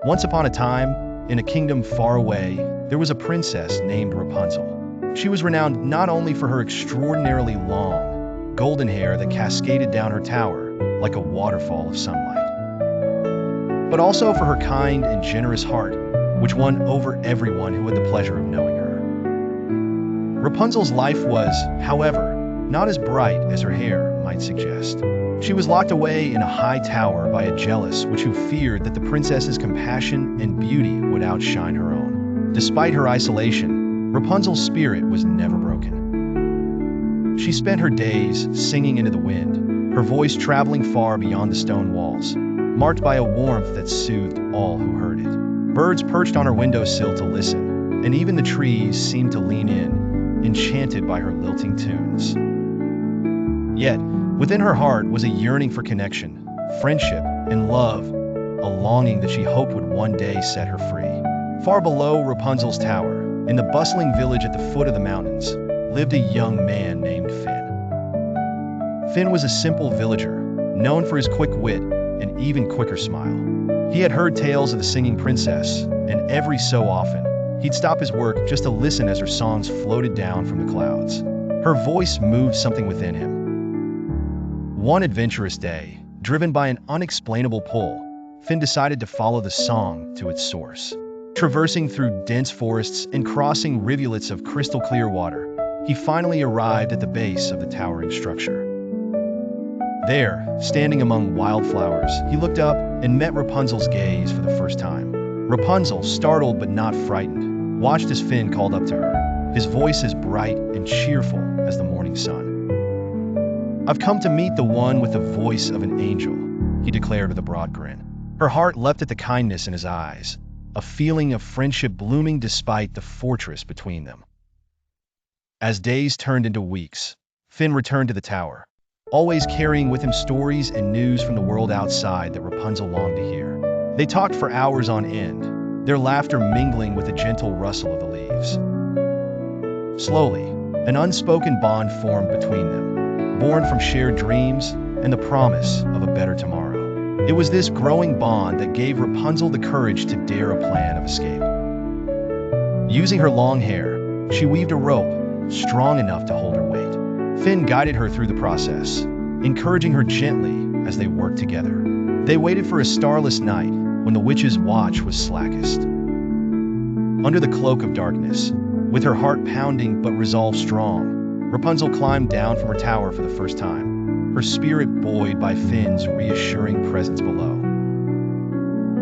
Once upon a time, in a kingdom far away, there was a princess named Rapunzel. She was renowned not only for her extraordinarily long, golden hair that cascaded down her tower like a waterfall of sunlight, but also for her kind and generous heart, which won over everyone who had the pleasure of knowing her. Rapunzel's life was, however, not as bright as her hair might suggest. She was locked away in a high tower by a jealous witch who feared that the princess's compassion and beauty would outshine her own. Despite her isolation, Rapunzel's spirit was never broken. She spent her days singing into the wind, her voice traveling far beyond the stone walls, marked by a warmth that soothed all who heard it. Birds perched on her windowsill to listen, and even the trees seemed to lean in, enchanted by her lilting tunes. Yet, within her heart was a yearning for connection, friendship, and love, a longing that she hoped would one day set her free. Far below Rapunzel's tower, in the bustling village at the foot of the mountains, lived a young man named Finn. Finn was a simple villager, known for his quick wit and even quicker smile. He had heard tales of the singing princess, and every so often, he'd stop his work just to listen as her songs floated down from the clouds. Her voice moved something within him. One adventurous day, driven by an unexplainable pull, Finn decided to follow the song to its source. Traversing through dense forests and crossing rivulets of crystal clear water, he finally arrived at the base of the towering structure. There, standing among wildflowers, he looked up and met Rapunzel's gaze for the first time. Rapunzel, startled but not frightened, watched as Finn called up to her, his voice as bright and cheerful as the morning sun. "I've come to meet the one with the voice of an angel," he declared with a broad grin. Her heart leapt at the kindness in his eyes, a feeling of friendship blooming despite the fortress between them. As days turned into weeks, Finn returned to the tower, always carrying with him stories and news from the world outside that Rapunzel longed to hear. They talked for hours on end, their laughter mingling with the gentle rustle of the leaves. Slowly, an unspoken bond formed between them, born from shared dreams and the promise of a better tomorrow. It was this growing bond that gave Rapunzel the courage to dare a plan of escape. Using her long hair, she weaved a rope strong enough to hold her weight. Finn guided her through the process, encouraging her gently as they worked together. They waited for a starless night when the witch's watch was slackest. Under the cloak of darkness, with her heart pounding but resolve strong, Rapunzel climbed down from her tower for the first time, her spirit buoyed by Finn's reassuring presence below.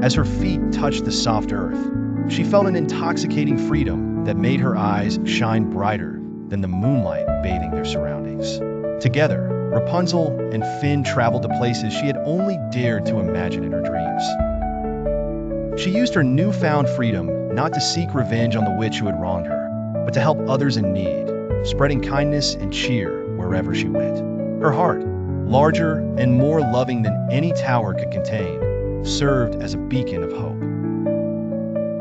As her feet touched the soft earth, she felt an intoxicating freedom that made her eyes shine brighter than the moonlight bathing their surroundings. Together, Rapunzel and Finn traveled to places she had only dared to imagine in her dreams. She used her newfound freedom not to seek revenge on the witch who had wronged her, but to help others in need, spreading kindness and cheer wherever she went. Her heart, larger and more loving than any tower could contain, served as a beacon of hope.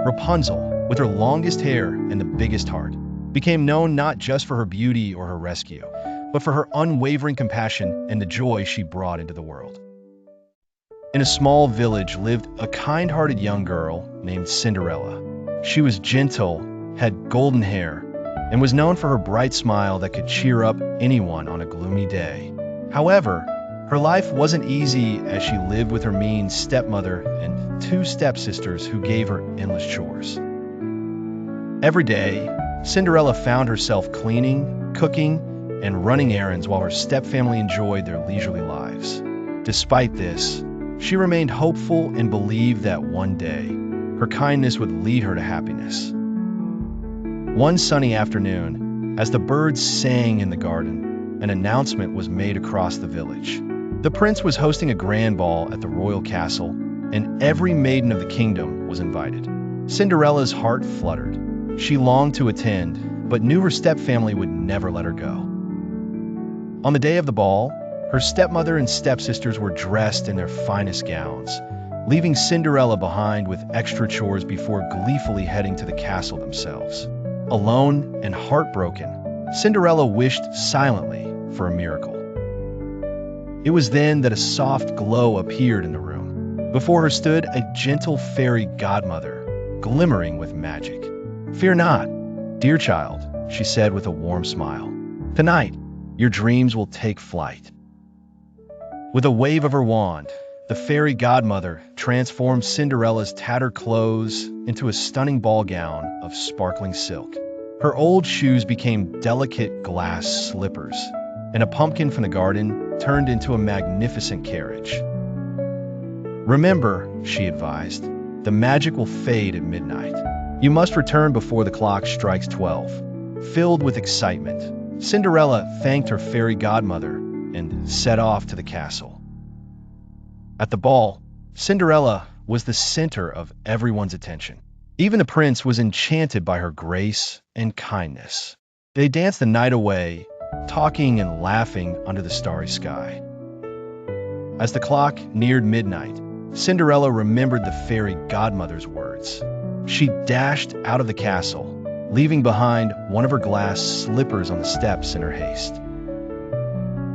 Rapunzel, with her longest hair and the biggest heart, became known not just for her beauty or her rescue, but for her unwavering compassion and the joy she brought into the world. In a small village lived a kind-hearted young girl named Cinderella. She was gentle, had golden hair, and was known for her bright smile that could cheer up anyone on a gloomy day. However, her life wasn't easy as she lived with her mean stepmother and two stepsisters who gave her endless chores. Every day, Cinderella found herself cleaning, cooking, and running errands while her stepfamily enjoyed their leisurely lives. Despite this, she remained hopeful and believed that one day, her kindness would lead her to happiness. One sunny afternoon, as the birds sang in the garden, an announcement was made across the village. The prince was hosting a grand ball at the royal castle, and every maiden of the kingdom was invited. Cinderella's heart fluttered. She longed to attend, but knew her stepfamily would never let her go. On the day of the ball, her stepmother and stepsisters were dressed in their finest gowns, leaving Cinderella behind with extra chores before gleefully heading to the castle themselves. Alone and heartbroken, Cinderella wished silently for a miracle. It was then that a soft glow appeared in the room. Before her stood a gentle fairy godmother, glimmering with magic. "Fear not, dear child," she said with a warm smile. "Tonight, your dreams will take flight." With a wave of her wand, the fairy godmother transformed Cinderella's tattered clothes into a stunning ball gown of sparkling silk. Her old shoes became delicate glass slippers, and a pumpkin from the garden turned into a magnificent carriage. "Remember," she advised, "the magic will fade at midnight. You must return before the clock strikes 12. Filled with excitement, Cinderella thanked her fairy godmother and set off to the castle. At the ball, Cinderella was the center of everyone's attention. Even the prince was enchanted by her grace and kindness. They danced the night away, talking and laughing under the starry sky. As the clock neared midnight, Cinderella remembered the fairy godmother's words. She dashed out of the castle, leaving behind one of her glass slippers on the steps in her haste.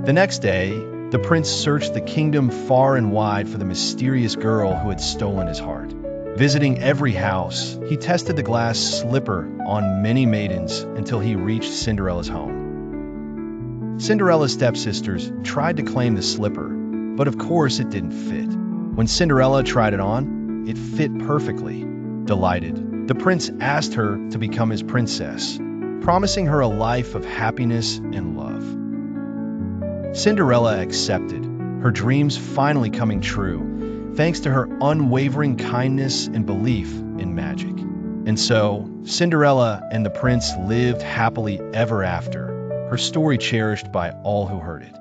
The next day, the prince searched the kingdom far and wide for the mysterious girl who had stolen his heart. Visiting every house, he tested the glass slipper on many maidens until he reached Cinderella's home. Cinderella's stepsisters tried to claim the slipper, but of course it didn't fit. When Cinderella tried it on, it fit perfectly. Delighted, the prince asked her to become his princess, promising her a life of happiness and love. Cinderella accepted, her dreams finally coming true, thanks to her unwavering kindness and belief in magic. And so, Cinderella and the prince lived happily ever after, her story cherished by all who heard it.